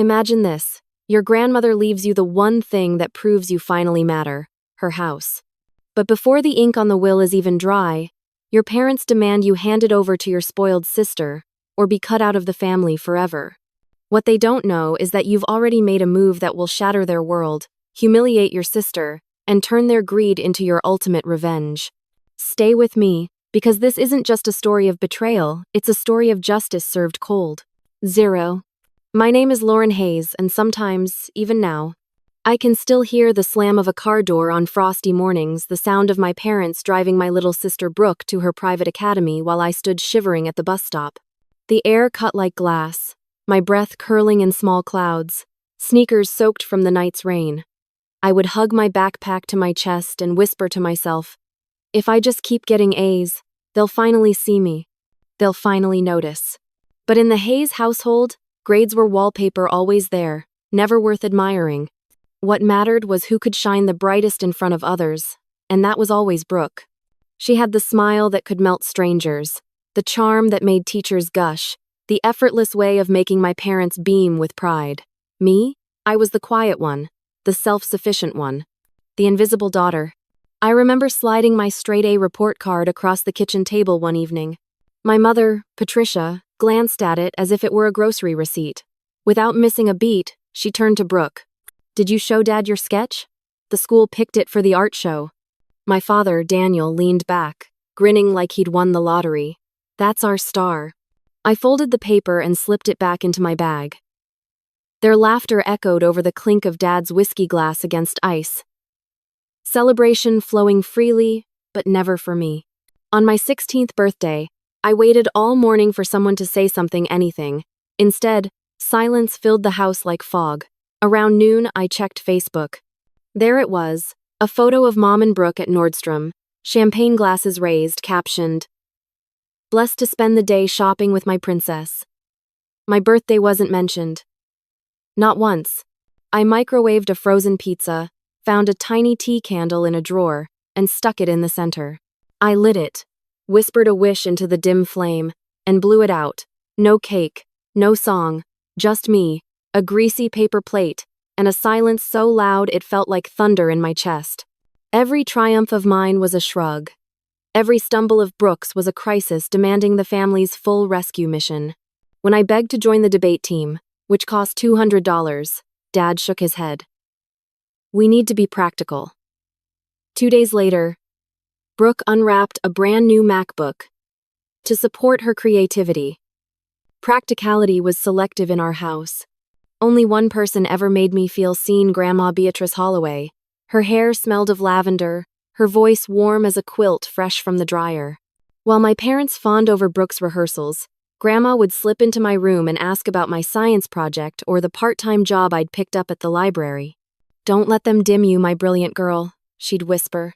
Imagine this. Your grandmother leaves you the one thing that proves you finally matter, her house. But before the ink on the will is even dry, your parents demand you hand it over to your spoiled sister, or be cut out of the family forever. What they don't know is that you've already made a move that will shatter their world, humiliate your sister, and turn their greed into your ultimate revenge. Stay with me, because this isn't just a story of betrayal, it's a story of justice served cold. 0. My name is Lauren Hayes, and sometimes, even now, I can still hear the slam of a car door on frosty mornings, the sound of my parents driving my little sister Brooke to her private academy while I stood shivering at the bus stop. The air cut like glass, my breath curling in small clouds, sneakers soaked from the night's rain. I would hug my backpack to my chest and whisper to myself, if I just keep getting A's, they'll finally see me. They'll finally notice. But in the Hayes household, grades were wallpaper, always there, never worth admiring. What mattered was who could shine the brightest in front of others, and that was always Brooke. She had the smile that could melt strangers, the charm that made teachers gush, the effortless way of making my parents beam with pride. Me? I was the quiet one, the self-sufficient one, the invisible daughter. I remember sliding my straight-A report card across the kitchen table one evening. My mother, Patricia, glanced at it as if it were a grocery receipt. Without missing a beat, she turned to Brooke. Did you show Dad your sketch? The school picked it for the art show. My father, Daniel, leaned back, grinning like he'd won the lottery. That's our star. I folded the paper and slipped it back into my bag. Their laughter echoed over the clink of Dad's whiskey glass against ice. Celebration flowing freely, but never for me. On my 16th birthday, I waited all morning for someone to say something, anything. Instead, silence filled the house like fog. Around noon, I checked Facebook. There it was, a photo of Mom and Brooke at Nordstrom, champagne glasses raised, captioned, "Blessed to spend the day shopping with my princess." My birthday wasn't mentioned. Not once. I microwaved a frozen pizza, found a tiny tea candle in a drawer, and stuck it in the center. I lit it, whispered a wish into the dim flame, and blew it out. No cake, no song, just me, a greasy paper plate, and a silence so loud it felt like thunder in my chest. Every triumph of mine was a shrug. Every stumble of Brooke's was a crisis demanding the family's full rescue mission. When I begged to join the debate team, which cost $200, Dad shook his head. We need to be practical. 2 days later, Brooke unwrapped a brand new MacBook. To support her creativity, practicality was selective in our house. Only one person ever made me feel seen, Grandma Beatrice Holloway. Her hair smelled of lavender, her voice warm as a quilt fresh from the dryer. While my parents fawned over Brooke's rehearsals, Grandma would slip into my room and ask about my science project or the part-time job I'd picked up at the library. Don't let them dim you, my brilliant girl, she'd whisper.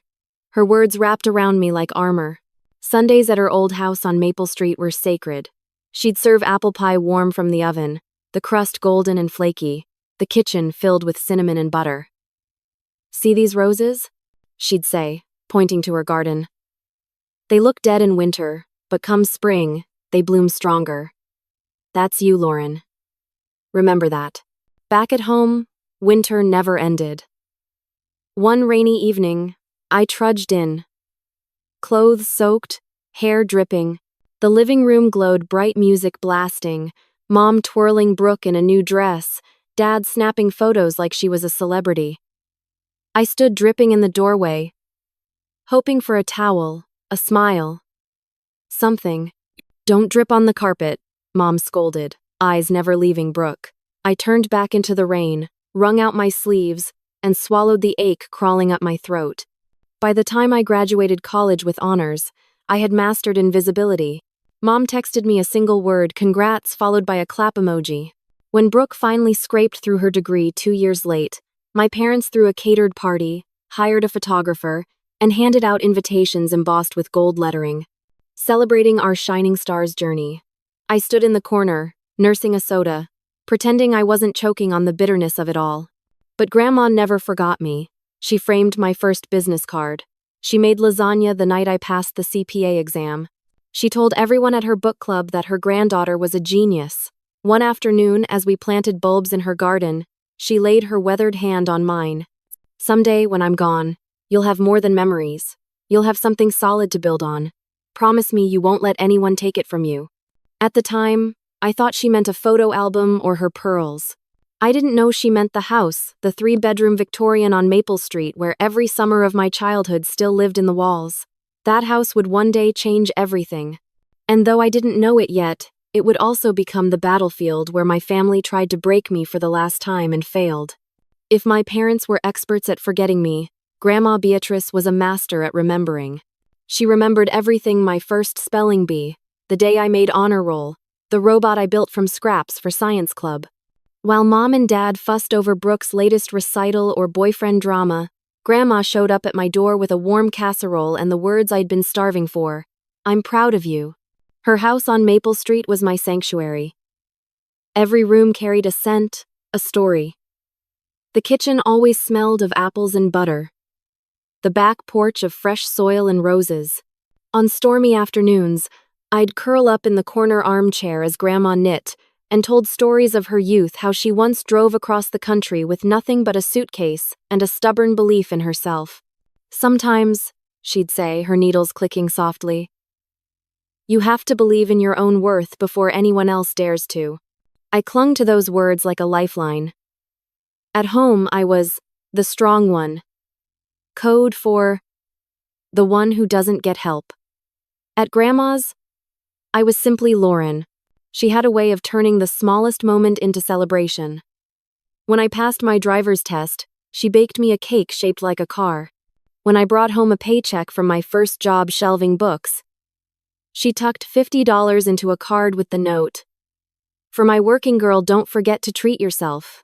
Her words wrapped around me like armor. Sundays at her old house on Maple Street were sacred. She'd serve apple pie warm from the oven, the crust golden and flaky, the kitchen filled with cinnamon and butter. See these roses? She'd say, pointing to her garden. They look dead in winter, but come spring, they bloom stronger. That's you, Lauren. Remember that. Back at home, winter never ended. One rainy evening, I trudged in. Clothes soaked, hair dripping. The living room glowed, bright music blasting, Mom twirling Brooke in a new dress, Dad snapping photos like she was a celebrity. I stood dripping in the doorway, hoping for a towel, a smile. Something. Don't drip on the carpet, Mom scolded, eyes never leaving Brooke. I turned back into the rain, wrung out my sleeves, and swallowed the ache crawling up my throat. By the time I graduated college with honors, I had mastered invisibility. Mom texted me a single word, congrats, followed by a clap emoji. When Brooke finally scraped through her degree 2 years late, my parents threw a catered party, hired a photographer, and handed out invitations embossed with gold lettering, celebrating our shining star's journey. I stood in the corner, nursing a soda, pretending I wasn't choking on the bitterness of it all. But Grandma never forgot me. She framed my first business card. She made lasagna the night I passed the CPA exam. She told everyone at her book club that her granddaughter was a genius. One afternoon, as we planted bulbs in her garden, she laid her weathered hand on mine. "Someday, when I'm gone, you'll have more than memories. You'll have something solid to build on. Promise me you won't let anyone take it from you." At the time, I thought she meant a photo album or her pearls. I didn't know she meant the house, the 3-bedroom Victorian on Maple Street where every summer of my childhood still lived in the walls. That house would one day change everything. And though I didn't know it yet, it would also become the battlefield where my family tried to break me for the last time and failed. If my parents were experts at forgetting me, Grandma Beatrice was a master at remembering. She remembered everything: my first spelling bee, the day I made honor roll, the robot I built from scraps for science club. While Mom and Dad fussed over Brooke's latest recital or boyfriend drama, Grandma showed up at my door with a warm casserole and the words I'd been starving for: "I'm proud of you." Her house on Maple Street was my sanctuary. Every room carried a scent, a story. The kitchen always smelled of apples and butter. The back porch of fresh soil and roses. On stormy afternoons, I'd curl up in the corner armchair as Grandma knit and told stories of her youth, how she once drove across the country with nothing but a suitcase and a stubborn belief in herself. "Sometimes," she'd say, her needles clicking softly, "you have to believe in your own worth before anyone else dares to." I clung to those words like a lifeline. At home, I was the strong one. Code for the one who doesn't get help. At Grandma's, I was simply Lauren. She had a way of turning the smallest moment into celebration. When I passed my driver's test, she baked me a cake shaped like a car. When I brought home a paycheck from my first job shelving books, she tucked $50 into a card with the note: "For my working girl, don't forget to treat yourself."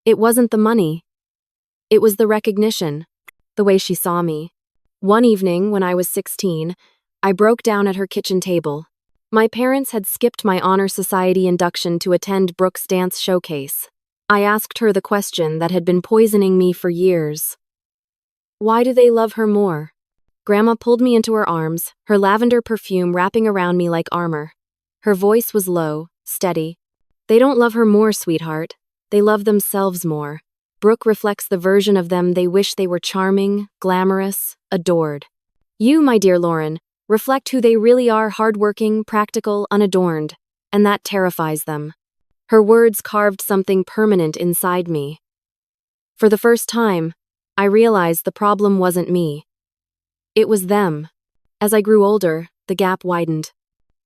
It wasn't the money. It was the recognition, the way she saw me. One evening, when I was 16, I broke down at her kitchen table. My parents had skipped my Honor Society induction to attend Brooke's dance showcase. I asked her the question that had been poisoning me for years. Why do they love her more? Grandma pulled me into her arms, her lavender perfume wrapping around me like armor. Her voice was low, steady. "They don't love her more, sweetheart. They love themselves more. Brooke reflects the version of them they wish they were: charming, glamorous, adored. You, my dear Lauren, reflect who they really are: hardworking, practical, unadorned. And that terrifies them." Her words carved something permanent inside me. For the first time, I realized the problem wasn't me. It was them. As I grew older, the gap widened.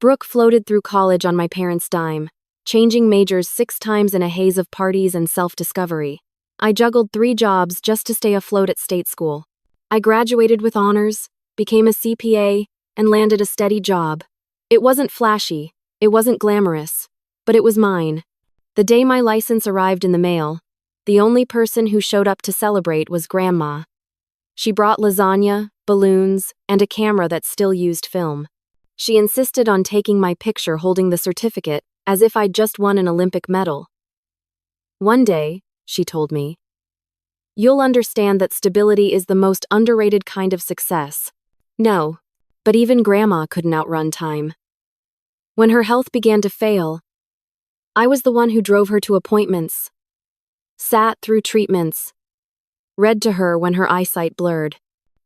Brooke floated through college on my parents' dime, changing majors 6 times in a haze of parties and self-discovery. I juggled 3 jobs just to stay afloat at state school. I graduated with honors, became a CPA, and landed a steady job. It wasn't flashy, it wasn't glamorous, but it was mine. The day my license arrived in the mail, the only person who showed up to celebrate was Grandma. She brought lasagna, balloons, and a camera that still used film. She insisted on taking my picture holding the certificate, as if I'd just won an Olympic medal. "One day," she told me, "you'll understand that stability is the most underrated kind of success." No, but even Grandma couldn't outrun time. When her health began to fail, I was the one who drove her to appointments, sat through treatments, read to her when her eyesight blurred.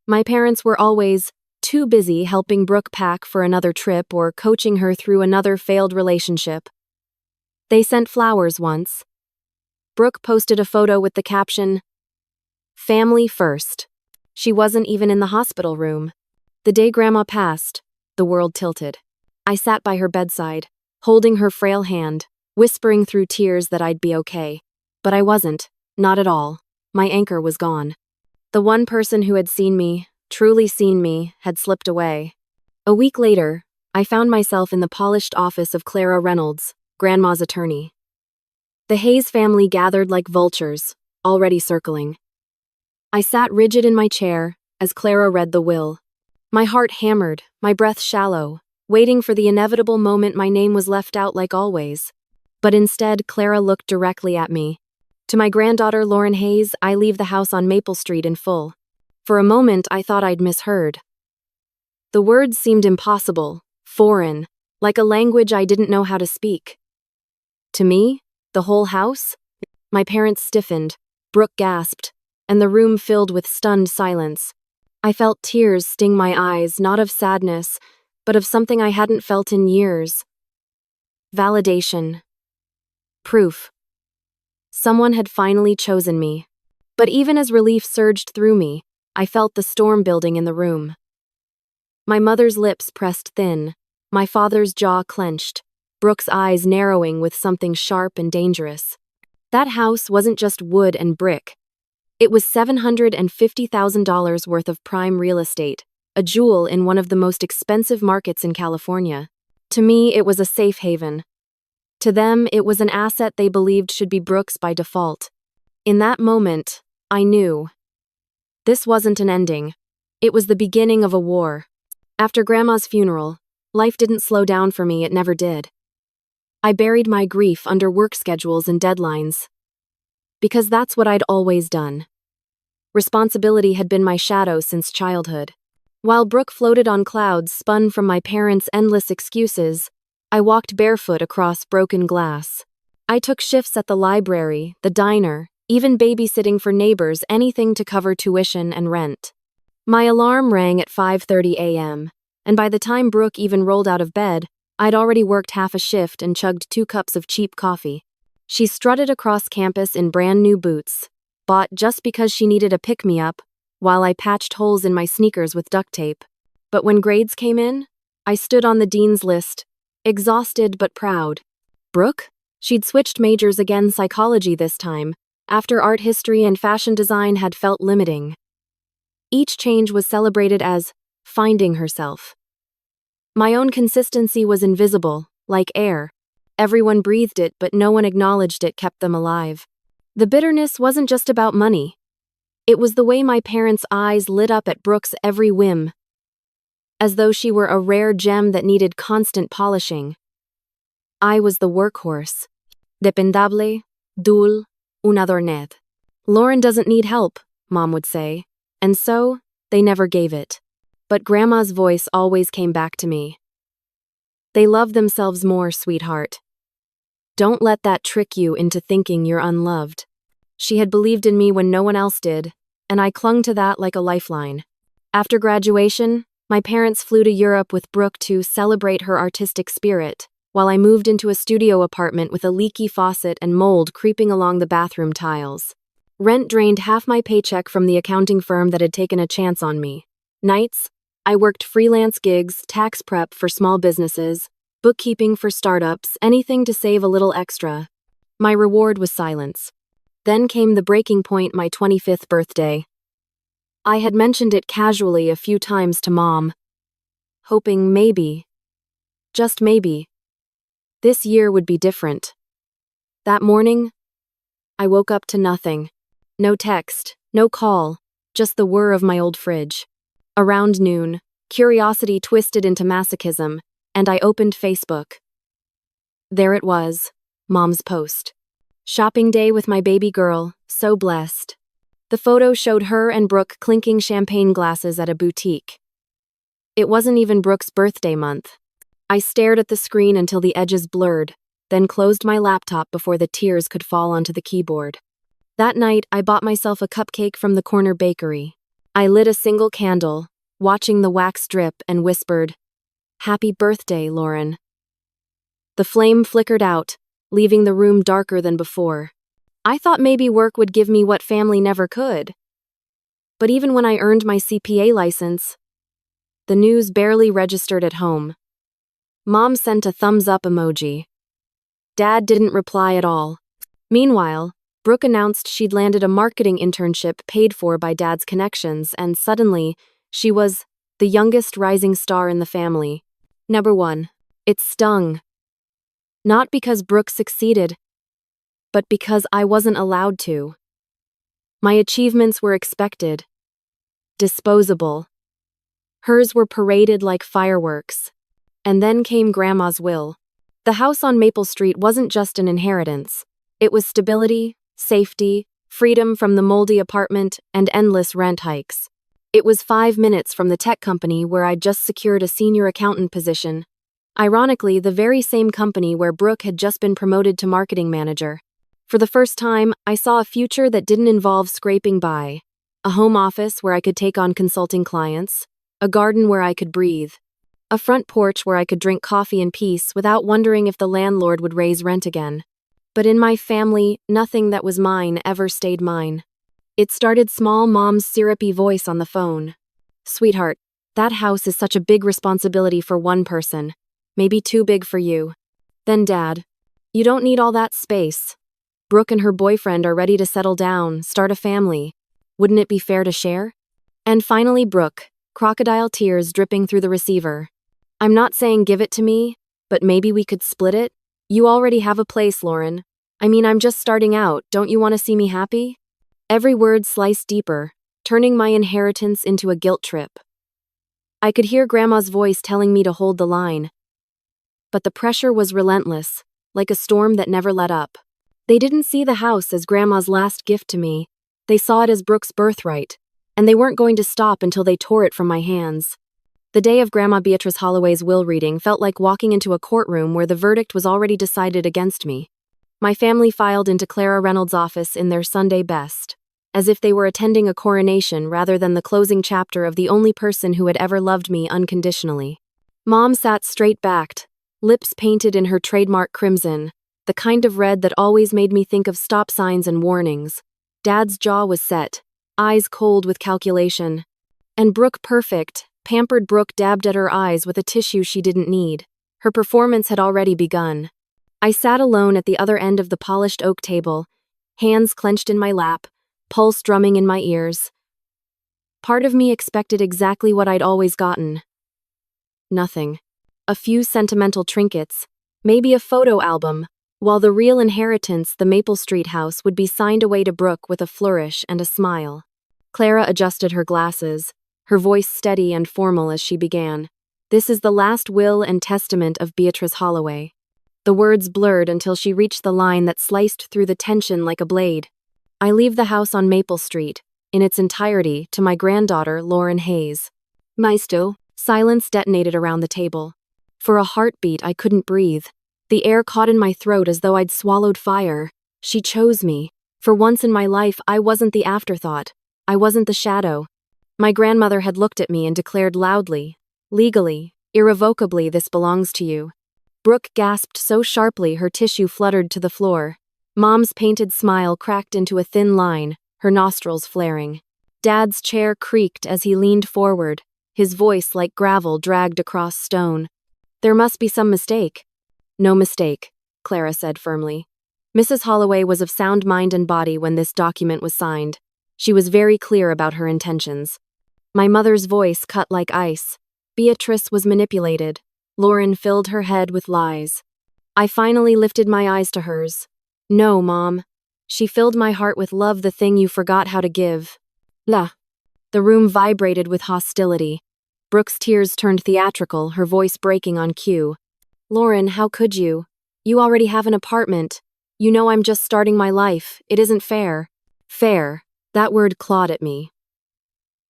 My parents were always too busy helping Brooke pack for another trip or coaching her through another failed relationship. They sent flowers once. Brooke posted a photo with the caption, "Family first." She wasn't even in the hospital room. The day Grandma passed, the world tilted. I sat by her bedside, holding her frail hand, whispering through tears that I'd be okay. But I wasn't, not at all. My anchor was gone. The one person who had seen me, truly seen me, had slipped away. A week later, I found myself in the polished office of Clara Reynolds, Grandma's attorney. The Hayes family gathered like vultures, already circling. I sat rigid in my chair as Clara read the will. My heart hammered, my breath shallow, waiting for the inevitable moment my name was left out like always. But instead, Clara looked directly at me. "To my granddaughter Lauren Hayes, I leave the house on Maple Street in full." For a moment, I thought I'd misheard. The words seemed impossible, foreign, like a language I didn't know how to speak. To me? The whole house? My parents stiffened, Brooke gasped, and the room filled with stunned silence. I felt tears sting my eyes, not of sadness, but of something I hadn't felt in years. Validation. Proof. Someone had finally chosen me. But even as relief surged through me, I felt the storm building in the room. My mother's lips pressed thin, my father's jaw clenched, Brooke's eyes narrowing with something sharp and dangerous. That house wasn't just wood and brick. It was $750,000 worth of prime real estate, a jewel in one of the most expensive markets in California. To me, it was a safe haven. To them, it was an asset they believed should be Brooke's by default. In that moment, I knew. This wasn't an ending. It was the beginning of a war. After Grandma's funeral, life didn't slow down for me, it never did. I buried my grief under work schedules and deadlines. Because that's what I'd always done. Responsibility had been my shadow since childhood. While Brooke floated on clouds spun from my parents' endless excuses, I walked barefoot across broken glass. I took shifts at the library, the diner, even babysitting for neighbors, anything to cover tuition and rent. My alarm rang at 5:30 a.m., and by the time Brooke even rolled out of bed, I'd already worked half a shift and chugged 2 cups of cheap coffee. She strutted across campus in brand new boots, bought just because she needed a pick-me-up, while I patched holes in my sneakers with duct tape. But when grades came in, I stood on the dean's list, exhausted but proud. Brooke? She'd switched majors again, psychology this time, after art history and fashion design had felt limiting. Each change was celebrated as finding herself. My own consistency was invisible, like air. Everyone breathed it, but no one acknowledged it kept them alive. The bitterness wasn't just about money. It was the way my parents' eyes lit up at Brooke's every whim, as though she were a rare gem that needed constant polishing. I was the workhorse. Dependable, dul, un adorned. Lauren doesn't need help, Mom would say, and so, they never gave it. But Grandma's voice always came back to me. They love themselves more, sweetheart. Don't let that trick you into thinking you're unloved. She had believed in me when no one else did, and I clung to that like a lifeline. After graduation, my parents flew to Europe with Brooke to celebrate her artistic spirit, while I moved into a studio apartment with a leaky faucet and mold creeping along the bathroom tiles. Rent drained half my paycheck from the accounting firm that had taken a chance on me. Nights, I worked freelance gigs, tax prep for small businesses, bookkeeping for startups, anything to save a little extra. My reward was silence. Then came the breaking point, my 25th birthday. I had mentioned it casually a few times to Mom, hoping maybe, just maybe, this year would be different. That morning, I woke up to nothing. No text, no call, just the whir of my old fridge. Around noon, curiosity twisted into masochism, and I opened Facebook. There it was, Mom's post. Shopping day with my baby girl, so blessed. The photo showed her and Brooke clinking champagne glasses at a boutique. It wasn't even Brooke's birthday month. I stared at the screen until the edges blurred, then closed my laptop before the tears could fall onto the keyboard. That night, I bought myself a cupcake from the corner bakery. I lit a single candle, watching the wax drip, and whispered, "Happy birthday, Lauren." The flame flickered out, leaving the room darker than before. I thought maybe work would give me what family never could. But even when I earned my CPA license, the news barely registered at home. Mom sent a thumbs-up emoji. Dad didn't reply at all. Meanwhile, Brooke announced she'd landed a marketing internship paid for by Dad's connections, and suddenly, she was the youngest rising star in the family. Number 1. It stung. Not because Brooke succeeded, but because I wasn't allowed to. My achievements were expected. Disposable. Hers were paraded like fireworks. And then came Grandma's will. The house on Maple Street wasn't just an inheritance. It was stability, safety, freedom from the moldy apartment, and endless rent hikes. It was 5 minutes from the tech company where I'd just secured a senior accountant position. Ironically, the very same company where Brooke had just been promoted to marketing manager. For the first time, I saw a future that didn't involve scraping by. A home office where I could take on consulting clients, a garden where I could breathe, a front porch where I could drink coffee in peace without wondering if the landlord would raise rent again. But in my family, nothing that was mine ever stayed mine. It started small. Mom's syrupy voice on the phone. "Sweetheart, that house is such a big responsibility for one person. Maybe too big for you." Then Dad, "You don't need all that space. Brooke and her boyfriend are ready to settle down, start a family. Wouldn't it be fair to share?" And finally Brooke, crocodile tears dripping through the receiver. "I'm not saying give it to me, but maybe we could split it? You already have a place, Lauren. I mean, I'm just starting out. Don't you want to see me happy?" Every word sliced deeper, turning my inheritance into a guilt trip. I could hear Grandma's voice telling me to hold the line. But the pressure was relentless, like a storm that never let up. They didn't see the house as Grandma's last gift to me. They saw it as Brooke's birthright, and they weren't going to stop until they tore it from my hands. The day of Grandma Beatrice Holloway's will reading felt like walking into a courtroom where the verdict was already decided against me. My family filed into Clara Reynolds' office in their Sunday best, as if they were attending a coronation rather than the closing chapter of the only person who had ever loved me unconditionally. Mom sat straight-backed, lips painted in her trademark crimson, the kind of red that always made me think of stop signs and warnings. Dad's jaw was set, eyes cold with calculation. And Brooke, perfect, pampered Brooke, dabbed at her eyes with a tissue she didn't need. Her performance had already begun. I sat alone at the other end of the polished oak table, hands clenched in my lap, pulse drumming in my ears. Part of me expected exactly what I'd always gotten. Nothing. A few sentimental trinkets, maybe a photo album, while the real inheritance, the Maple Street house, would be signed away to Brooke with a flourish and a smile. Clara adjusted her glasses, her voice steady and formal as she began. "This is the last will and testament of Beatrice Holloway." The words blurred until she reached the line that sliced through the tension like a blade. "I leave the house on Maple Street, in its entirety, to my granddaughter, Lauren Hayes." Maisto. Silence detonated around the table. For a heartbeat, I couldn't breathe. The air caught in my throat as though I'd swallowed fire. She chose me. For once in my life, I wasn't the afterthought. I wasn't the shadow. My grandmother had looked at me and declared loudly, legally, irrevocably, "This belongs to you." Brooke gasped so sharply her tissue fluttered to the floor. Mom's painted smile cracked into a thin line, her nostrils flaring. Dad's chair creaked as he leaned forward, his voice like gravel dragged across stone. "There must be some mistake." "No mistake," Clara said firmly. Mrs. Holloway was of sound mind and body when this document was signed. She was very clear about her intentions. My mother's voice cut like ice. Beatrice was manipulated. Lauren filled her head with lies. I finally lifted my eyes to hers. "No, Mom. She filled my heart with love, the thing you forgot how to give." La. The room vibrated with hostility. Brooke's tears turned theatrical, her voice breaking on cue. "Lauren, how could you? You already have an apartment. You know I'm just starting my life. It isn't fair." Fair. That word clawed at me.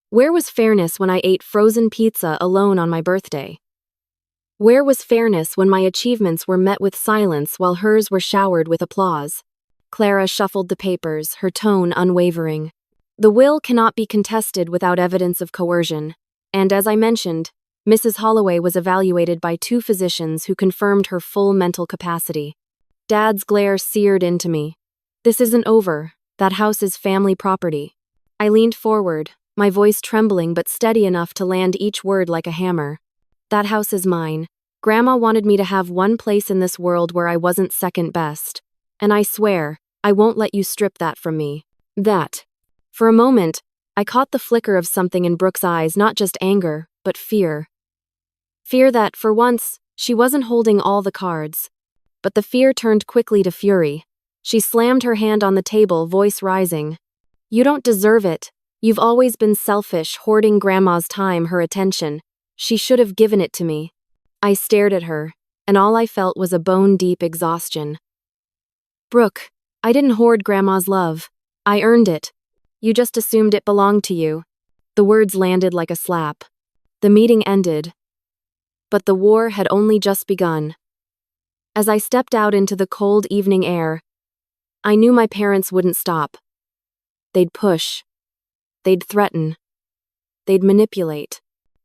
Where was fairness when I ate frozen pizza alone on my birthday? Where was fairness when my achievements were met with silence while hers were showered with applause? Clara shuffled the papers, her tone unwavering. "The will cannot be contested without evidence of coercion. And as I mentioned, Mrs. Holloway was evaluated by 2 physicians who confirmed her full mental capacity." Dad's glare seared into me. "This isn't over. That house is family property." I leaned forward, my voice trembling but steady enough to land each word like a hammer. "That house is mine. Grandma wanted me to have one place in this world where I wasn't second best. And I swear, I won't let you strip that from me." That. For a moment, I caught the flicker of something in Brooke's eyes, not just anger, but fear. Fear that, for once, she wasn't holding all the cards. But the fear turned quickly to fury. She slammed her hand on the table, voice rising. "You don't deserve it. You've always been selfish, hoarding Grandma's time, her attention. She should have given it to me." I stared at her, and all I felt was a bone-deep exhaustion. "Brooke, I didn't hoard Grandma's love. I earned it. You just assumed it belonged to you." The words landed like a slap. The meeting ended. But the war had only just begun. As I stepped out into the cold evening air, I knew my parents wouldn't stop. They'd push. They'd threaten. They'd manipulate.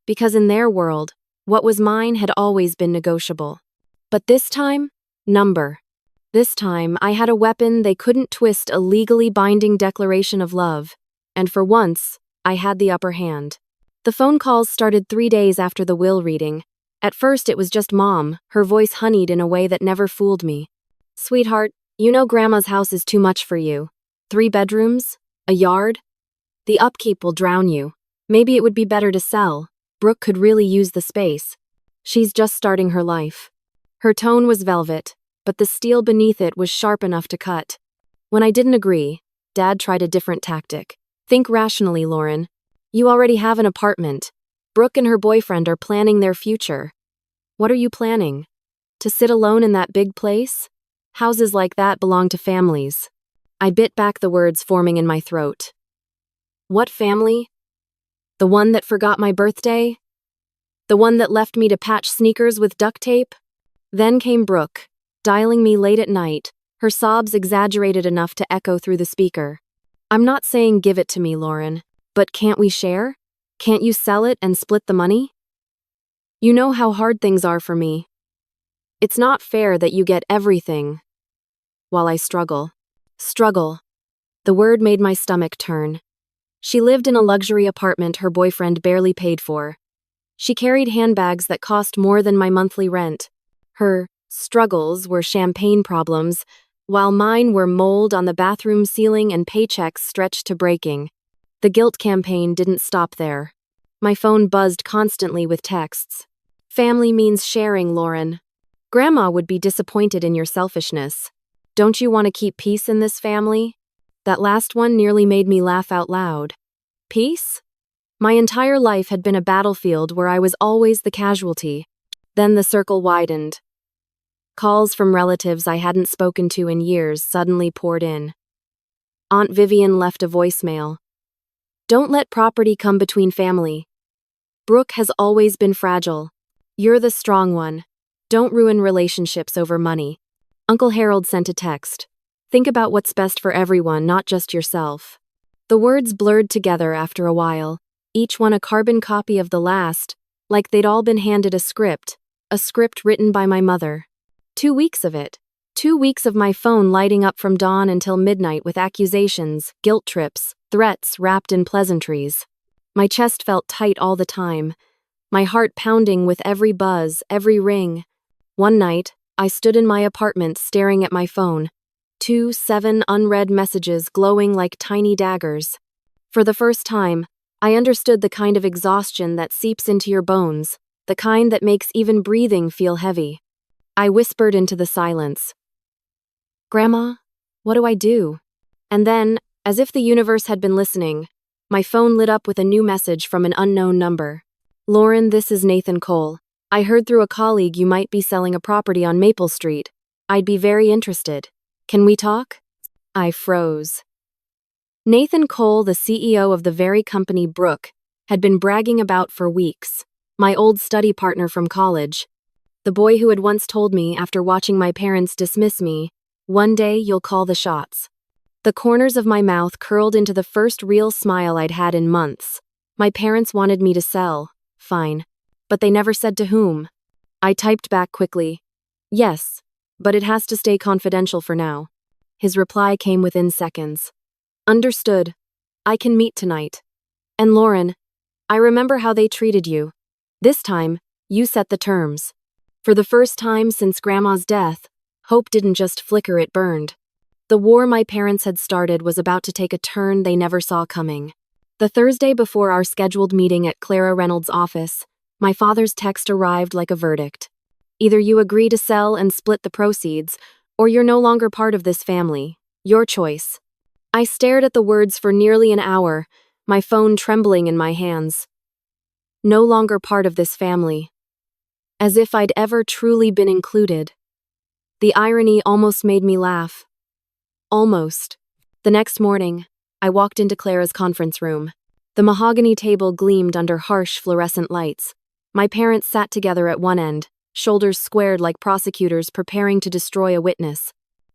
Because in their world, what was mine had always been negotiable. But this time, number. This time, I had a weapon they couldn't twist, a legally binding declaration of love. And for once, I had the upper hand. The phone calls started 3 days after the will reading. At first, it was just Mom, her voice honeyed in a way that never fooled me. "Sweetheart, you know Grandma's house is too much for you. 3 bedrooms? A yard? The upkeep will drown you. Maybe it would be better to sell. Brooke could really use the space. She's just starting her life." Her tone was velvet, but the steel beneath it was sharp enough to cut. When I didn't agree, Dad tried a different tactic. "Think rationally, Lauren. You already have an apartment. Brooke and her boyfriend are planning their future. What are you planning? To sit alone in that big place? Houses like that belong to families." I bit back the words forming in my throat. What family? The one that forgot my birthday? The one that left me to patch sneakers with duct tape? Then came Brooke, dialing me late at night, her sobs exaggerated enough to echo through the speaker. "I'm not saying give it to me, Lauren, but can't we share? Can't you sell it and split the money? You know how hard things are for me. It's not fair that you get everything while I struggle." Struggle. The word made my stomach turn. She lived in a luxury apartment her boyfriend barely paid for. She carried handbags that cost more than my monthly rent. Her struggles were champagne problems, while mine were mold on the bathroom ceiling and paychecks stretched to breaking. The guilt campaign didn't stop there. My phone buzzed constantly with texts. "Family means sharing, Lauren. Grandma would be disappointed in your selfishness. Don't you want to keep peace in this family?" That last one nearly made me laugh out loud. Peace? My entire life had been a battlefield where I was always the casualty. Then the circle widened. Calls from relatives I hadn't spoken to in years suddenly poured in. Aunt Vivian left a voicemail. "Don't let property come between family. Brooke has always been fragile. You're the strong one. Don't ruin relationships over money." Uncle Harold sent a text. "Think about what's best for everyone, not just yourself." The words blurred together after a while, each one a carbon copy of the last, like they'd all been handed a script written by my mother. 2 weeks of it. 2 weeks of my phone lighting up from dawn until midnight with accusations, guilt trips, threats wrapped in pleasantries. My chest felt tight all the time, my heart pounding with every buzz, every ring. One night, I stood in my apartment staring at my phone, 7 unread messages glowing like tiny daggers. For the first time, I understood the kind of exhaustion that seeps into your bones, the kind that makes even breathing feel heavy. I whispered into the silence. "Grandma, what do I do?" And then, as if the universe had been listening, my phone lit up with a new message from an unknown number. "Lauren, this is Nathan Cole. I heard through a colleague you might be selling a property on Maple Street. I'd be very interested. Can we talk?" I froze. Nathan Cole, the CEO of the very company Brooke had been bragging about for weeks. My old study partner from college. The boy who had once told me, after watching my parents dismiss me, "One day you'll call the shots." The corners of my mouth curled into the first real smile I'd had in months. My parents wanted me to sell. Fine. But they never said to whom. I typed back quickly. "Yes, but it has to stay confidential for now." His reply came within seconds. "Understood. I can meet tonight. And Lauren, I remember how they treated you. This time, you set the terms." For the first time since Grandma's death, hope didn't just flicker, it burned. The war my parents had started was about to take a turn they never saw coming. The Thursday before our scheduled meeting at Clara Reynolds' office, my father's text arrived like a verdict. "Either you agree to sell and split the proceeds, or you're no longer part of this family. Your choice." I stared at the words for nearly an hour, my phone trembling in my hands. No longer part of this family. As if I'd ever truly been included. The irony almost made me laugh. Almost. The next morning, I walked into Clara's conference room. The mahogany table gleamed under harsh fluorescent lights. My parents sat together at one end, shoulders squared like prosecutors preparing to destroy a witness.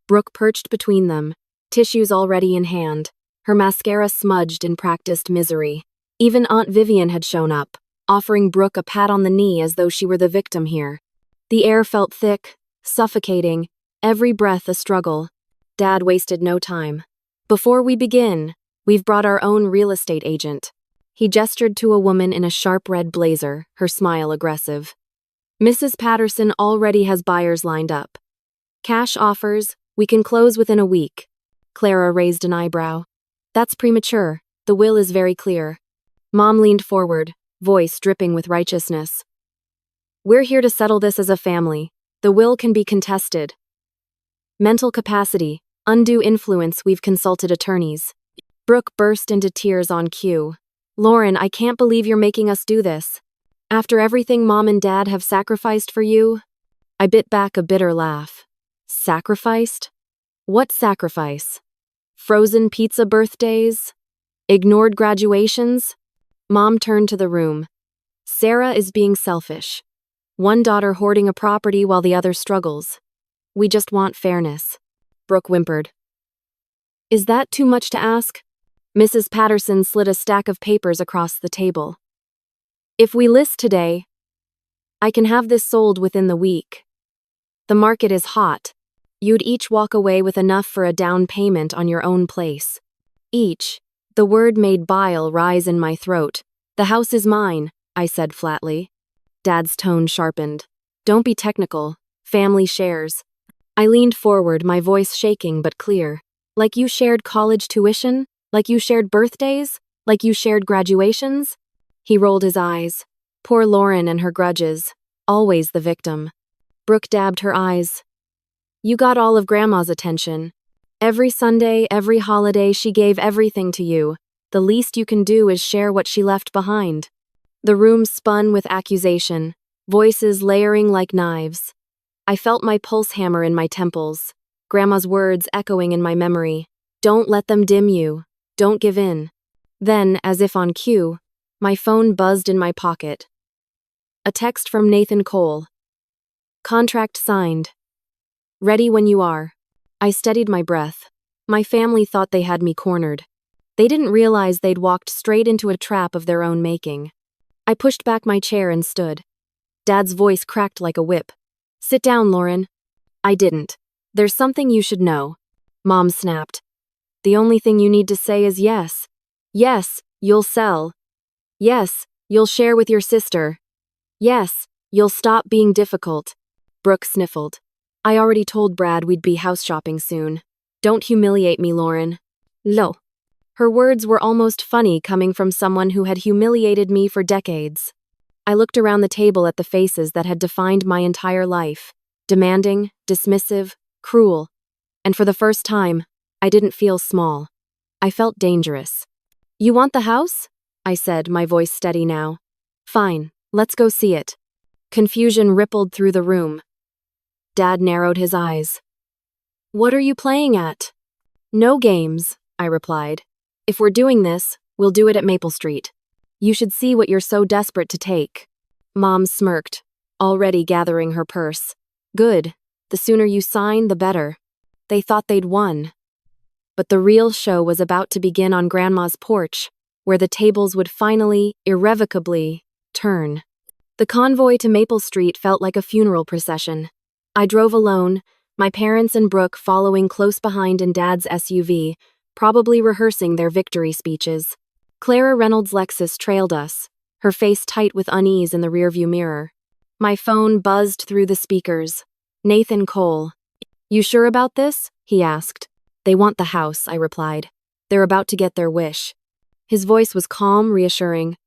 Brooke perched between them, tissues already in hand, her mascara smudged in practiced misery. Even Aunt Vivian had shown up, offering Brooke a pat on the knee as though she were the victim here. The air felt thick, suffocating, every breath a struggle. Dad wasted no time. Before we begin, we've brought our own real estate agent. He gestured to a woman in a sharp red blazer, her smile aggressive. Mrs. Patterson already has buyers lined up. Cash offers, we can close within a week. Clara raised an eyebrow. That's premature, the will is very clear. Mom leaned forward, voice dripping with righteousness. We're here to settle this as a family. The will can be contested. Mental capacity, undue influence, we've consulted attorneys. Brooke burst into tears on cue. Lauren, I can't believe you're making us do this. After everything Mom and Dad have sacrificed for you? I bit back a bitter laugh. Sacrificed? What sacrifice? Frozen pizza birthdays? Ignored graduations? Mom turned to the room. Sarah is being selfish. One daughter hoarding a property while the other struggles. We just want fairness. Brooke whimpered. Is that too much to ask? Mrs. Patterson slid a stack of papers across the table. If we list today, I can have this sold within the week. The market is hot. You'd each walk away with enough for a down payment on your own place. Each. The word made bile rise in my throat. The house is mine, I said flatly. Dad's tone sharpened. Don't be technical. Family shares. I leaned forward, my voice shaking but clear. Like you shared college tuition? Like you shared birthdays? Like you shared graduations? He rolled his eyes. Poor Lauren and her grudges. Always the victim. Brooke dabbed her eyes. You got all of Grandma's attention. Every Sunday, every holiday, she gave everything to you. The least you can do is share what she left behind. The room spun with accusation, voices layering like knives. I felt my pulse hammer in my temples, Grandma's words echoing in my memory. Don't let them dim you. Don't give in. Then, as if on cue, my phone buzzed in my pocket. A text from Nathan Cole. Contract signed. Ready when you are. I steadied my breath. My family thought they had me cornered. They didn't realize they'd walked straight into a trap of their own making. I pushed back my chair and stood. Dad's voice cracked like a whip. Sit down, Lauren. I didn't. There's something you should know. Mom snapped. The only thing you need to say is yes. Yes, you'll sell. Yes, you'll share with your sister. Yes, you'll stop being difficult. Brooke sniffled. I already told Brad we'd be house shopping soon. Don't humiliate me, Lauren. Lo. Her words were almost funny coming from someone who had humiliated me for decades. I looked around the table at the faces that had defined my entire life. Demanding, dismissive, cruel. And for the first time, I didn't feel small. I felt dangerous. You want the house? I said, my voice steady now. Fine, let's go see it. Confusion rippled through the room. Dad narrowed his eyes. What are you playing at? No games, I replied. If we're doing this, we'll do it at Maple Street. You should see what you're so desperate to take. Mom smirked, already gathering her purse. Good. The sooner you sign, the better. They thought they'd won. But the real show was about to begin on Grandma's porch, where the tables would finally, irrevocably, turn. The convoy to Maple Street felt like a funeral procession. I drove alone, my parents and Brooke following close behind in Dad's SUV, probably rehearsing their victory speeches. Clara Reynolds' Lexus trailed us, her face tight with unease in the rearview mirror. My phone buzzed through the speakers. Nathan Cole. You sure about this? He asked. They want the house, I replied. They're about to get their wish. His voice was calm, reassuring.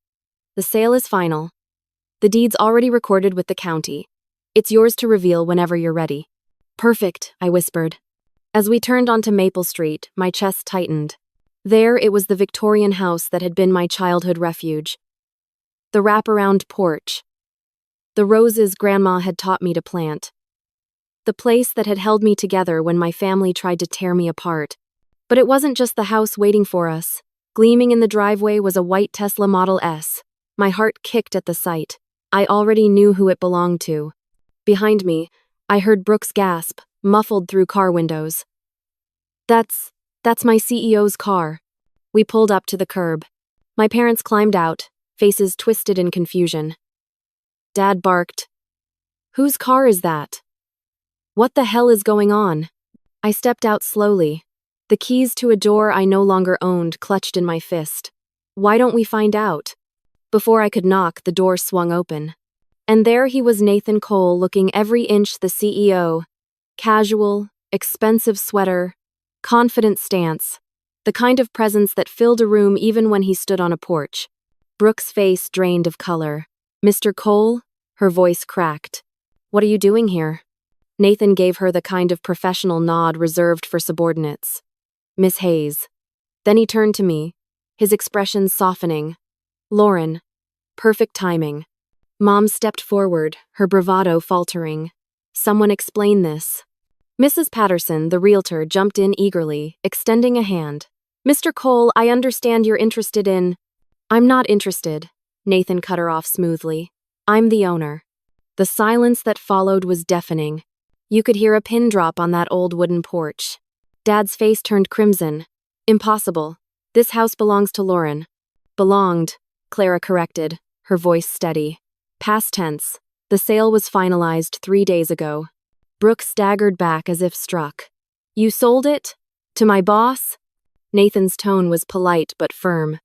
The sale is final. The deed's already recorded with the county. It's yours to reveal whenever you're ready. Perfect, I whispered. As we turned onto Maple Street, my chest tightened. There it was, the Victorian house that had been my childhood refuge. The wraparound porch. The roses Grandma had taught me to plant. The place that had held me together when my family tried to tear me apart. But it wasn't just the house waiting for us. Gleaming in the driveway was a white Tesla Model S. My heart kicked at the sight. I already knew who it belonged to. Behind me, I heard Brooks gasp, muffled through car windows. That's my CEO's car. We pulled up to the curb. My parents climbed out, faces twisted in confusion. Dad barked, "Whose car is that? What the hell is going on?" I stepped out slowly, the keys to a door I no longer owned clutched in my fist. "Why don't we find out?" Before I could knock, the door swung open. And there he was, Nathan Cole, looking every inch the CEO. Casual, expensive sweater, confident stance. The kind of presence that filled a room even when he stood on a porch. Brooke's face drained of color. "Mr. Cole?" Her voice cracked. "What are you doing here?" Nathan gave her the kind of professional nod reserved for subordinates. "Miss Hayes." Then he turned to me, his expression softening. "Lauren." Perfect timing. Mom stepped forward, her bravado faltering. "Someone explain this." Mrs. Patterson, the realtor, jumped in eagerly, extending a hand. "Mr. Cole, I understand you're interested in—" "I'm not interested," Nathan cut her off smoothly. "I'm the owner." The silence that followed was deafening. You could hear a pin drop on that old wooden porch. Dad's face turned crimson. "Impossible. This house belongs to Lauren." "Belonged," Clara corrected, her voice steady. Past tense. The sale was finalized 3 days ago. Brooke staggered back as if struck. "You sold it? To my boss?" Nathan's tone was polite but firm.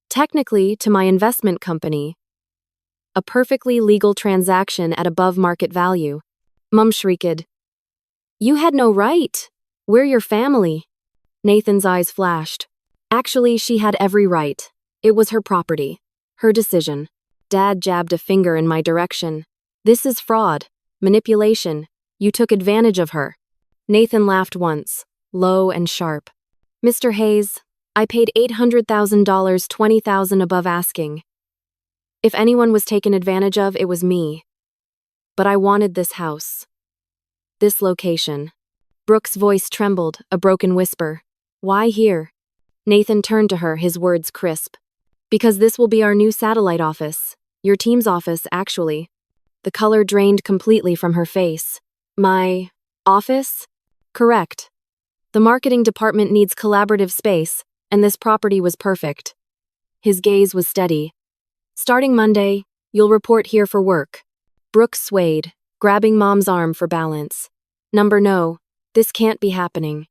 "Technically, to my investment company. A perfectly legal transaction at above market value." Mum shrieked. "You had no right. We're your family." Nathan's eyes flashed. Actually, she had every right. It was her property. Her decision. Dad jabbed a finger in my direction. "This is fraud. Manipulation. You took advantage of her." Nathan laughed once, low and sharp. "Mr. Hayes, I paid $800,000, $20,000 above asking. If anyone was taken advantage of, it was me. But I wanted this house. This location." Brooke's voice trembled, a broken whisper. "Why here?" Nathan turned to her, his words crisp. "Because this will be our new satellite office. Your team's office, actually." The color drained completely from her face. "My office?" "Correct. The marketing department needs collaborative space, and this property was perfect." His gaze was steady. "Starting Monday, you'll report here for work." Brooke swayed, grabbing Mom's arm for balance. No, this can't be happening."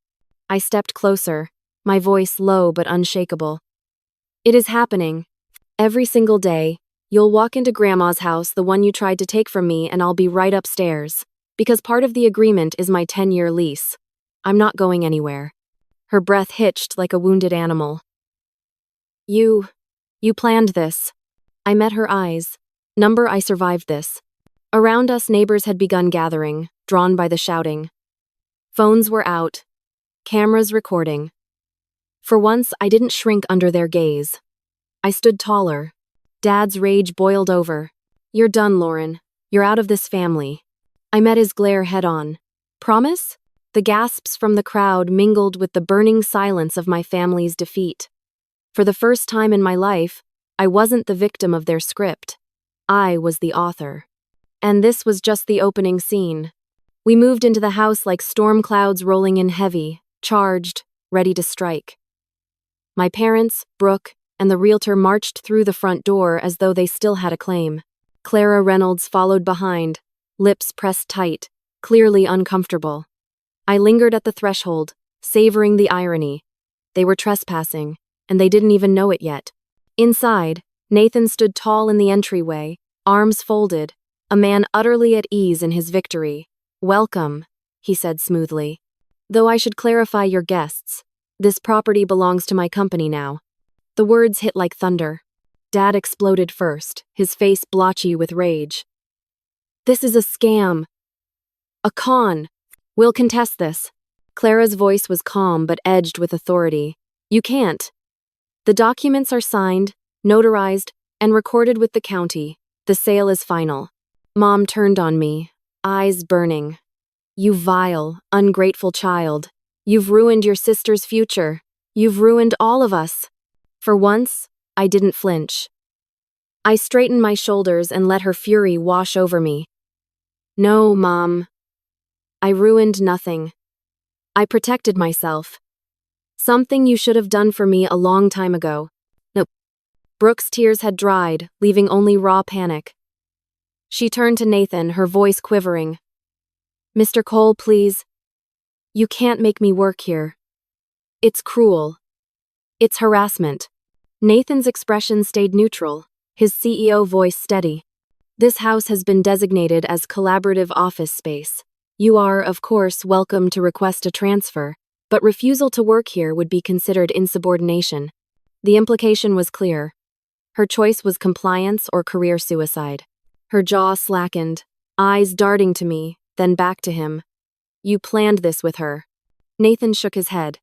I stepped closer, my voice low but unshakable. "It is happening. Every single day, you'll walk into Grandma's house, the one you tried to take from me, and I'll be right upstairs. Because part of the agreement is my 10-year lease. I'm not going anywhere." Her breath hitched like a wounded animal. You planned this." I met her eyes. I survived this." Around us, neighbors had begun gathering, drawn by the shouting. Phones were out. Cameras recording. For once, I didn't shrink under their gaze. I stood taller. Dad's rage boiled over. "You're done, Lauren. You're out of this family." I met his glare head-on. "Promise?" The gasps from the crowd mingled with the burning silence of my family's defeat. For the first time in my life, I wasn't the victim of their script. I was the author. And this was just the opening scene. We moved into the house like storm clouds rolling in heavy, charged, ready to strike. My parents, Brooke, and the realtor marched through the front door as though they still had a claim. Clara Reynolds followed behind, lips pressed tight, clearly uncomfortable. I lingered at the threshold, savoring the irony. They were trespassing, and they didn't even know it yet. Inside, Nathan stood tall in the entryway, arms folded, a man utterly at ease in his victory. "Welcome," he said smoothly. "Though I should clarify your guests. This property belongs to my company now." The words hit like thunder. Dad exploded first, his face blotchy with rage. "This is a scam. A con. We'll contest this." Clara's voice was calm but edged with authority. "You can't. The documents are signed, notarized, and recorded with the county. The sale is final." Mom turned on me, eyes burning. "You vile, ungrateful child. You've ruined your sister's future. You've ruined all of us." For once, I didn't flinch. I straightened my shoulders and let her fury wash over me. No, Mom. I ruined nothing. I protected myself. Something you should have done for me a long time ago. No. Brooke's tears had dried, leaving only raw panic. She turned to Nathan, her voice quivering. Mr. Cole, please. You can't make me work here. It's cruel. It's harassment. Nathan's expression stayed neutral, his CEO voice steady. This house has been designated as collaborative office space. You are, of course, welcome to request a transfer, but refusal to work here would be considered insubordination. The implication was clear. Her choice was compliance or career suicide. Her jaw slackened, eyes darting to me, then back to him. You planned this with her. Nathan shook his head.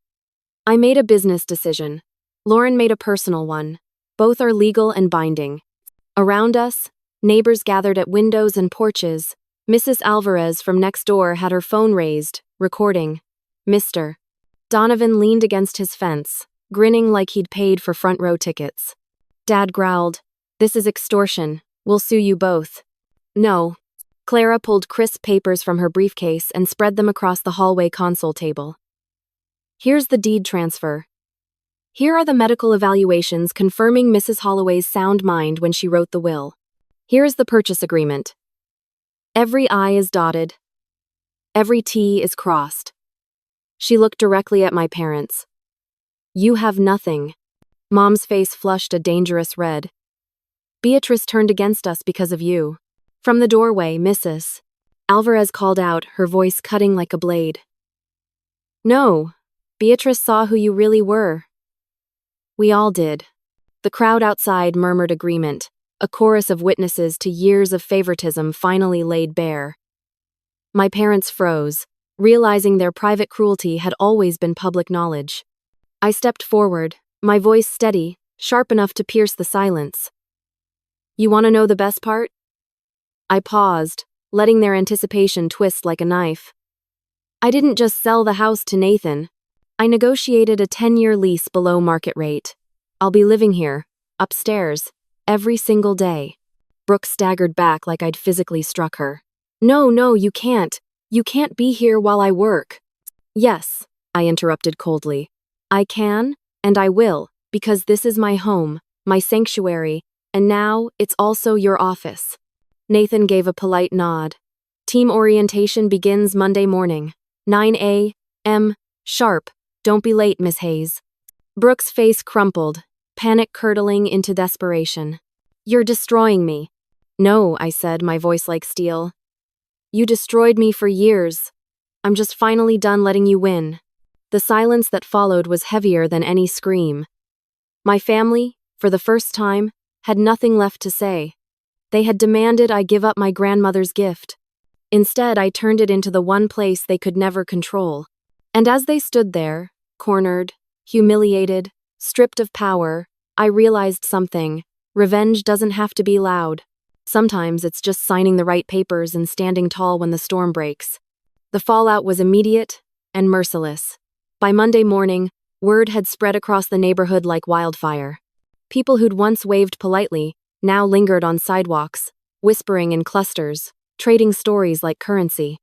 I made a business decision. Lauren made a personal one. Both are legal and binding. Around us, neighbors gathered at windows and porches. Mrs. Alvarez from next door had her phone raised, recording. Mr. Donovan leaned against his fence, grinning like he'd paid for front row tickets. Dad growled, This is extortion. We'll sue you both. No. Clara pulled crisp papers from her briefcase and spread them across the hallway console table. Here's the deed transfer. Here are the medical evaluations confirming Mrs. Holloway's sound mind when she wrote the will. Here is the purchase agreement. Every I is dotted. Every T is crossed. She looked directly at my parents. You have nothing. Mom's face flushed a dangerous red. Beatrice turned against us because of you. From the doorway, Mrs. Alvarez called out, her voice cutting like a blade. No, Beatrice saw who you really were. We all did. The crowd outside murmured agreement, a chorus of witnesses to years of favoritism finally laid bare. My parents froze, realizing their private cruelty had always been public knowledge. I stepped forward, my voice steady, sharp enough to pierce the silence. You want to know the best part? I paused, letting their anticipation twist like a knife. I didn't just sell the house to Nathan. I negotiated a 10-year lease below market rate. I'll be living here, upstairs, every single day. Brooke staggered back like I'd physically struck her. No, you can't. You can't be here while I work. Yes, I interrupted coldly. I can, and I will, because this is my home, my sanctuary, and now it's also your office. Nathan gave a polite nod. Team orientation begins Monday morning, 9 a.m. sharp. Don't be late, Miss Hayes. Brooke's face crumpled, panic curdling into desperation. You're destroying me. No, I said, my voice like steel. You destroyed me for years. I'm just finally done letting you win. The silence that followed was heavier than any scream. My family, for the first time, had nothing left to say. They had demanded I give up my grandmother's gift. Instead, I turned it into the one place they could never control. And as they stood there, cornered, humiliated, stripped of power, I realized something. Revenge doesn't have to be loud. Sometimes it's just signing the right papers and standing tall when the storm breaks. The fallout was immediate and merciless. By Monday morning, word had spread across the neighborhood like wildfire. People who'd once waved politely now lingered on sidewalks, whispering in clusters, trading stories like currency.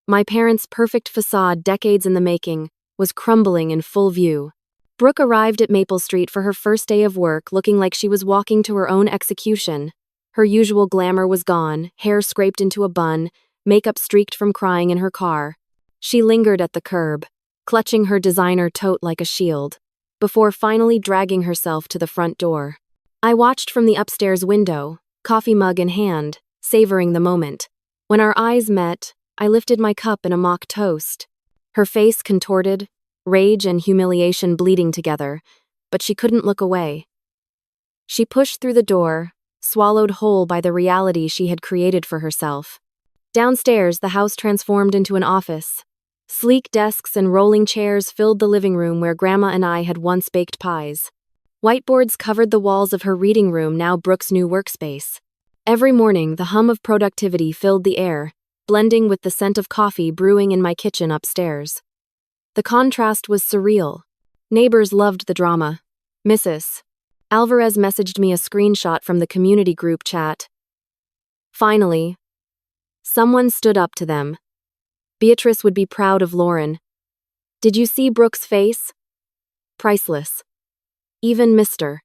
My parents' perfect facade, decades in the making, was crumbling in full view. Brooke arrived at Maple Street for her first day of work looking like she was walking to her own execution. Her usual glamour was gone, hair scraped into a bun, makeup streaked from crying in her car. She lingered at the curb, clutching her designer tote like a shield, before finally dragging herself to the front door. I watched from the upstairs window, coffee mug in hand, savoring the moment. When our eyes met, I lifted my cup in a mock toast. Her face contorted, rage and humiliation bleeding together, but she couldn't look away. She pushed through the door, swallowed whole by the reality she had created for herself. Downstairs, the house transformed into an office. Sleek desks and rolling chairs filled the living room where Grandma and I had once baked pies. Whiteboards covered the walls of her reading room, now Brooke's new workspace. Every morning, the hum of productivity filled the air, blending with the scent of coffee brewing in my kitchen upstairs. The contrast was surreal. Neighbors loved the drama. Mrs. Alvarez messaged me a screenshot from the community group chat. Finally, someone stood up to them. Beatrice would be proud of Lauren. Did you see Brooke's face? Priceless. Even Mr.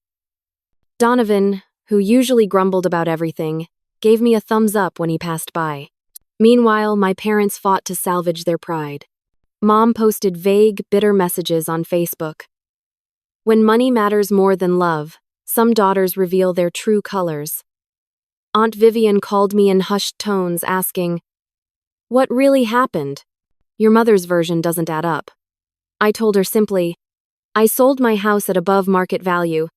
Donovan, who usually grumbled about everything, gave me a thumbs up when he passed by. Meanwhile, my parents fought to salvage their pride. Mom posted vague, bitter messages on Facebook. When money matters more than love, some daughters reveal their true colors. Aunt Vivian called me in hushed tones asking, "What really happened? Your mother's version doesn't add up." I told her simply, "I sold my house at above market value.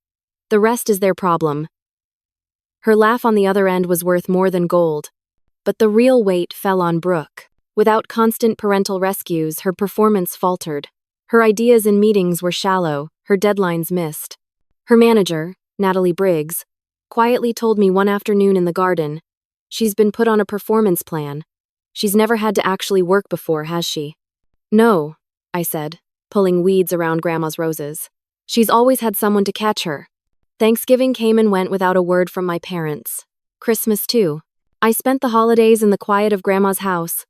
The rest is their problem." Her laugh on the other end was worth more than gold. But the real weight fell on Brooke. Without constant parental rescues, her performance faltered. Her ideas in meetings were shallow, her deadlines missed. Her manager, Natalie Briggs, quietly told me one afternoon in the garden, "She's been put on a performance plan. She's never had to actually work before, has she?" "No," I said, pulling weeds around Grandma's roses. "She's always had someone to catch her." Thanksgiving came and went without a word from my parents. Christmas, too. I spent the holidays in the quiet of Grandma's house,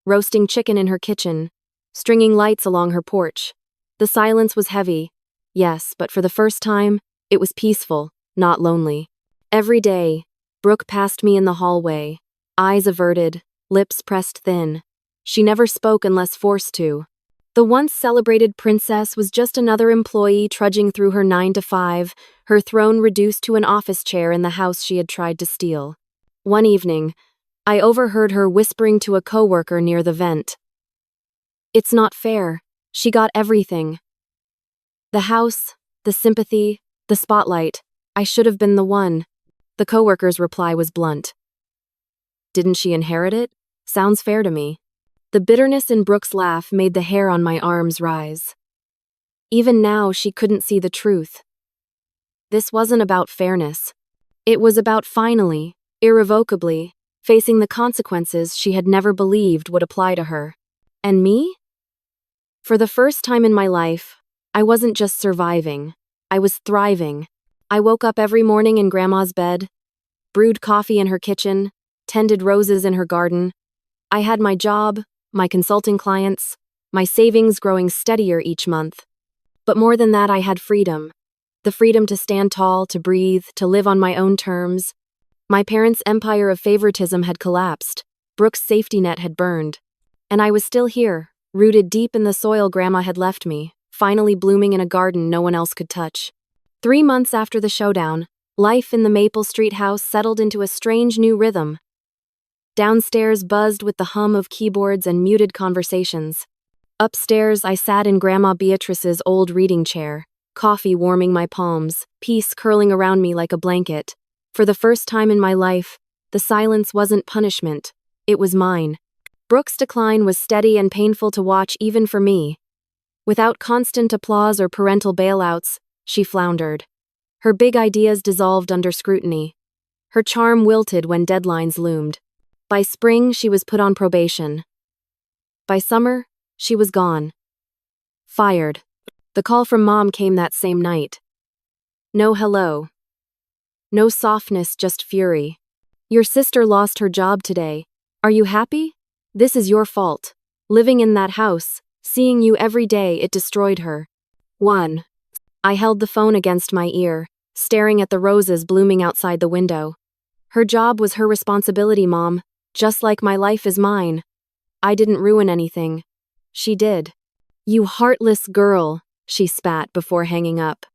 roasting chicken in her kitchen, stringing lights along her porch. The silence was heavy, yes, but for the first time, it was peaceful, not lonely. Every day, Brooke passed me in the hallway, eyes averted, lips pressed thin. She never spoke unless forced to. The once celebrated princess was just another employee trudging through her 9 to 5, her throne reduced to an office chair in the house she had tried to steal. One evening, I overheard her whispering to a coworker near the vent. "It's not fair. She got everything. The house, the sympathy, the spotlight. I should have been the one." The coworker's reply was blunt. "Didn't she inherit it? Sounds fair to me." The bitterness in Brooke's laugh made the hair on my arms rise. Even now, she couldn't see the truth. This wasn't about fairness. It was about finally, irrevocably, facing the consequences she had never believed would apply to her. And me? For the first time in my life, I wasn't just surviving, I was thriving. I woke up every morning in Grandma's bed, brewed coffee in her kitchen, tended roses in her garden. I had my job, my consulting clients, my savings growing steadier each month. But more than that, I had freedom. The freedom to stand tall, to breathe, to live on my own terms. My parents' empire of favoritism had collapsed. Brooke's safety net had burned. And I was still here, rooted deep in the soil Grandma had left me, finally blooming in a garden no one else could touch. 3 months after the showdown, life in the Maple Street house settled into a strange new rhythm. Downstairs buzzed with the hum of keyboards and muted conversations. Upstairs, I sat in Grandma Beatrice's old reading chair, coffee warming my palms, peace curling around me like a blanket. For the first time in my life, the silence wasn't punishment, it was mine. Brooke's decline was steady and painful to watch even for me. Without constant applause or parental bailouts, she floundered. Her big ideas dissolved under scrutiny. Her charm wilted when deadlines loomed. By spring, she was put on probation. By summer, she was gone. Fired. The call from Mom came that same night. No hello. No softness, just fury. "Your sister lost her job today. Are you happy? This is your fault. Living in that house, seeing you every day, it destroyed her." 1. I held the phone against my ear, staring at the roses blooming outside the window. "Her job was her responsibility, Mom, just like my life is mine. I didn't ruin anything. She did." "You heartless girl," she spat before hanging up.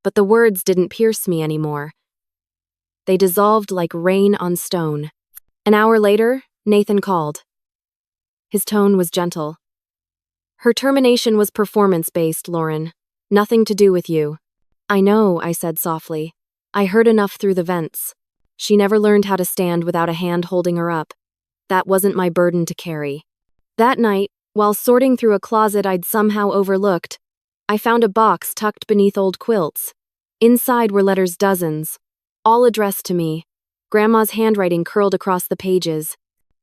But the words didn't pierce me anymore. They dissolved like rain on stone. An hour later, Nathan called. His tone was gentle. "Her termination was performance-based, Lauren. Nothing to do with you." "I know," I said softly. "I heard enough through the vents. She never learned how to stand without a hand holding her up. That wasn't my burden to carry." That night, while sorting through a closet I'd somehow overlooked, I found a box tucked beneath old quilts. Inside were letters dozens, all addressed to me. Grandma's handwriting curled across the pages.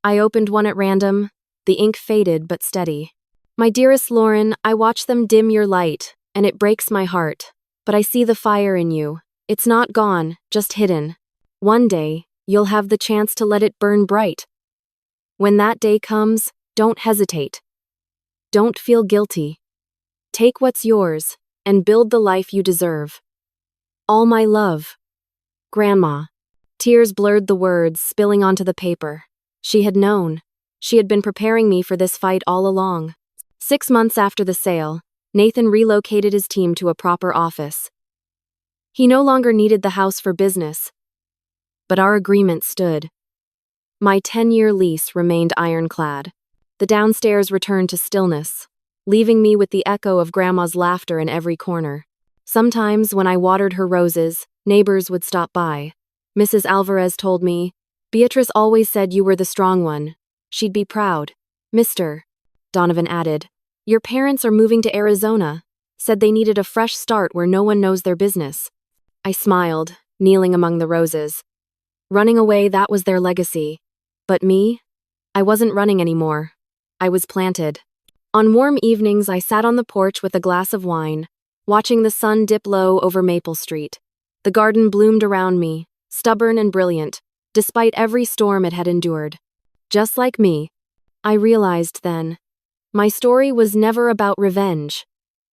I opened one at random, the ink faded but steady. "My dearest Lauren, I watch them dim your light, and it breaks my heart. But I see the fire in you. It's not gone, just hidden. One day, you'll have the chance to let it burn bright. When that day comes, don't hesitate. Don't feel guilty. Take what's yours and build the life you deserve. All my love. Grandma. Tears blurred the words, spilling onto the paper. She had known. She had been preparing me for this fight all along. 6 months after the sale, Nathan relocated his team to a proper office. He no longer needed the house for business. But our agreement stood. My 10-year lease remained ironclad. The downstairs returned to stillness, leaving me with the echo of Grandma's laughter in every corner. Sometimes, when I watered her roses, neighbors would stop by. Mrs. Alvarez told me, "Beatrice always said you were the strong one. She'd be proud." "Mr." Donovan added, "Your parents are moving to Arizona," said they needed a fresh start where no one knows their business. I smiled, kneeling among the roses. Running away, that was their legacy. But me? I wasn't running anymore. I was planted. On warm evenings, I sat on the porch with a glass of wine, watching the sun dip low over Maple Street. The garden bloomed around me, stubborn and brilliant, despite every storm it had endured. Just like me, I realized then, my story was never about revenge.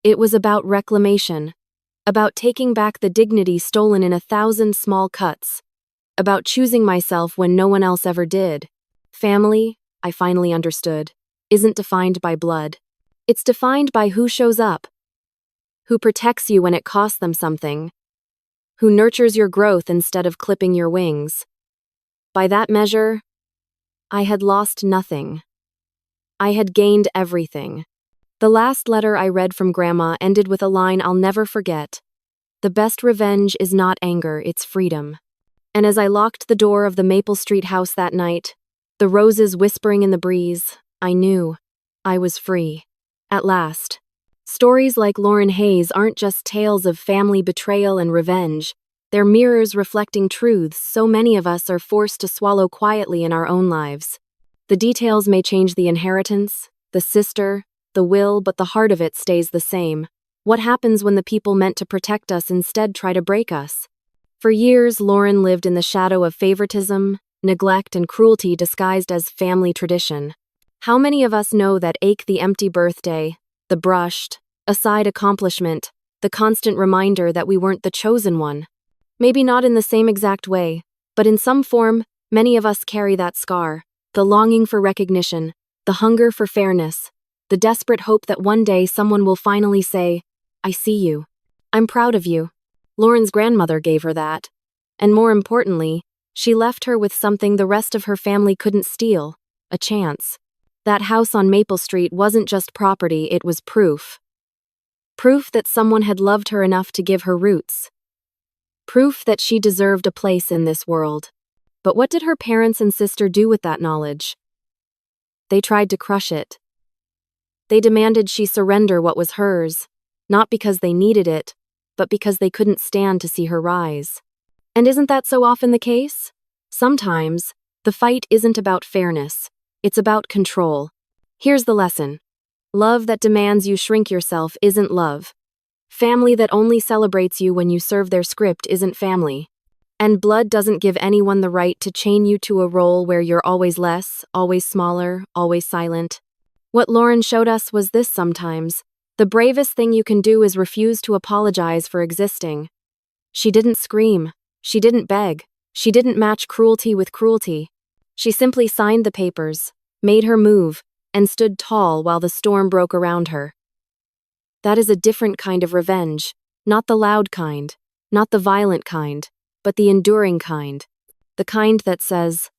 It was about reclamation, about taking back the dignity stolen in 1,000 small cuts, about choosing myself when no one else ever did. Family, I finally understood, isn't defined by blood. It's defined by who shows up, who protects you when it costs them something, who nurtures your growth instead of clipping your wings. By that measure, I had lost nothing. I had gained everything. The last letter I read from Grandma ended with a line I'll never forget. "The best revenge is not anger, it's freedom." And as I locked the door of the Maple Street house that night, the roses whispering in the breeze, I knew I was free. At last. Stories like Lauren Hayes aren't just tales of family betrayal and revenge. They're mirrors reflecting truths so many of us are forced to swallow quietly in our own lives. The details may change, the inheritance, the sister, the will, but the heart of it stays the same. What happens when the people meant to protect us instead try to break us? For years, Lauren lived in the shadow of favoritism, neglect, and cruelty disguised as family tradition. How many of us know that ache, the empty birthday, the brushed, aside accomplishment, the constant reminder that we weren't the chosen one? Maybe not in the same exact way, but in some form, many of us carry that scar, the longing for recognition, the hunger for fairness, the desperate hope that one day someone will finally say, "I see you. I'm proud of you." Lauren's grandmother gave her that. And more importantly, she left her with something the rest of her family couldn't steal, a chance. That house on Maple Street wasn't just property, it was proof. Proof that someone had loved her enough to give her roots. Proof that she deserved a place in this world. But what did her parents and sister do with that knowledge? They tried to crush it. They demanded she surrender what was hers, not because they needed it, but because they couldn't stand to see her rise. And isn't that so often the case? Sometimes, the fight isn't about fairness, it's about control. Here's the lesson. Love that demands you shrink yourself isn't love. Family that only celebrates you when you serve their script isn't family. And blood doesn't give anyone the right to chain you to a role where you're always less, always smaller, always silent. What Lauren showed us was this: sometimes, the bravest thing you can do is refuse to apologize for existing. She didn't scream. She didn't beg. She didn't match cruelty with cruelty. She simply signed the papers, made her move, and stood tall while the storm broke around her. That is a different kind of revenge, not the loud kind, not the violent kind, but the enduring kind. The kind that says,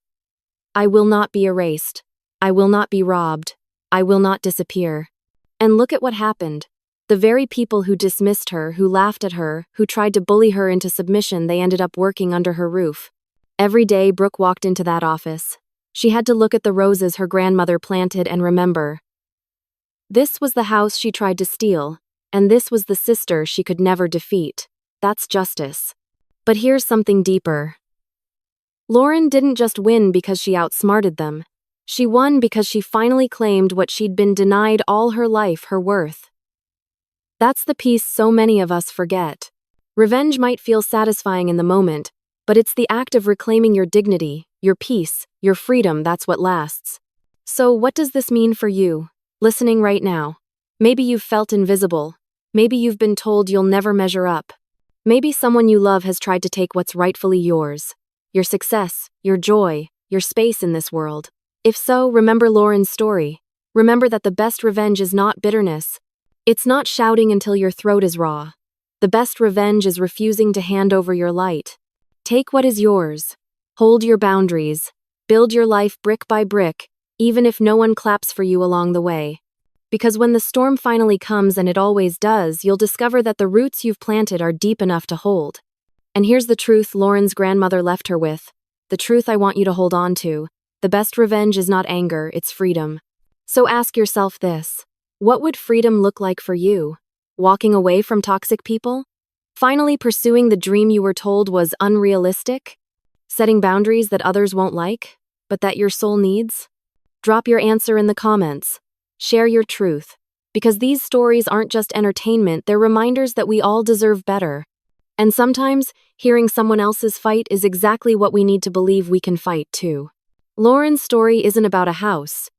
"I will not be erased. I will not be robbed. I will not disappear." And look at what happened. The very people who dismissed her, who laughed at her, who tried to bully her into submission, they ended up working under her roof. Every day Brooke walked into that office. She had to look at the roses her grandmother planted and remember. This was the house she tried to steal, and this was the sister she could never defeat. That's justice. But here's something deeper. Lauren didn't just win because she outsmarted them. She won because she finally claimed what she'd been denied all her life: her worth. That's the piece so many of us forget. Revenge might feel satisfying in the moment, but it's the act of reclaiming your dignity, your peace, your freedom that's what lasts. So, what does this mean for you, listening right now? Maybe you've felt invisible. Maybe you've been told you'll never measure up. Maybe someone you love has tried to take what's rightfully yours. Your success, your joy, your space in this world. If so, remember Lauren's story. Remember that the best revenge is not bitterness. It's not shouting until your throat is raw. The best revenge is refusing to hand over your light. Take what is yours. Hold your boundaries. Build your life brick by brick, even if no one claps for you along the way. Because when the storm finally comes, and it always does, you'll discover that the roots you've planted are deep enough to hold. And here's the truth Lauren's grandmother left her with. The truth I want you to hold on to. The best revenge is not anger, it's freedom. So ask yourself this. What would freedom look like for you? Walking away from toxic people? Finally pursuing the dream you were told was unrealistic? Setting boundaries that others won't like, but that your soul needs? Drop your answer in the comments. Share your truth. Because these stories aren't just entertainment, they're reminders that we all deserve better. And sometimes, hearing someone else's fight is exactly what we need to believe we can fight too. Lauren's story isn't about a house.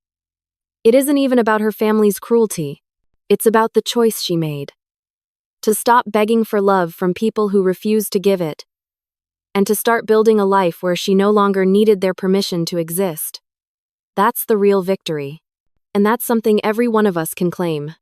It isn't even about her family's cruelty. It's about the choice she made. To stop begging for love from people who refuse to give it. And to start building a life where she no longer needed their permission to exist. That's the real victory. And that's something every one of us can claim.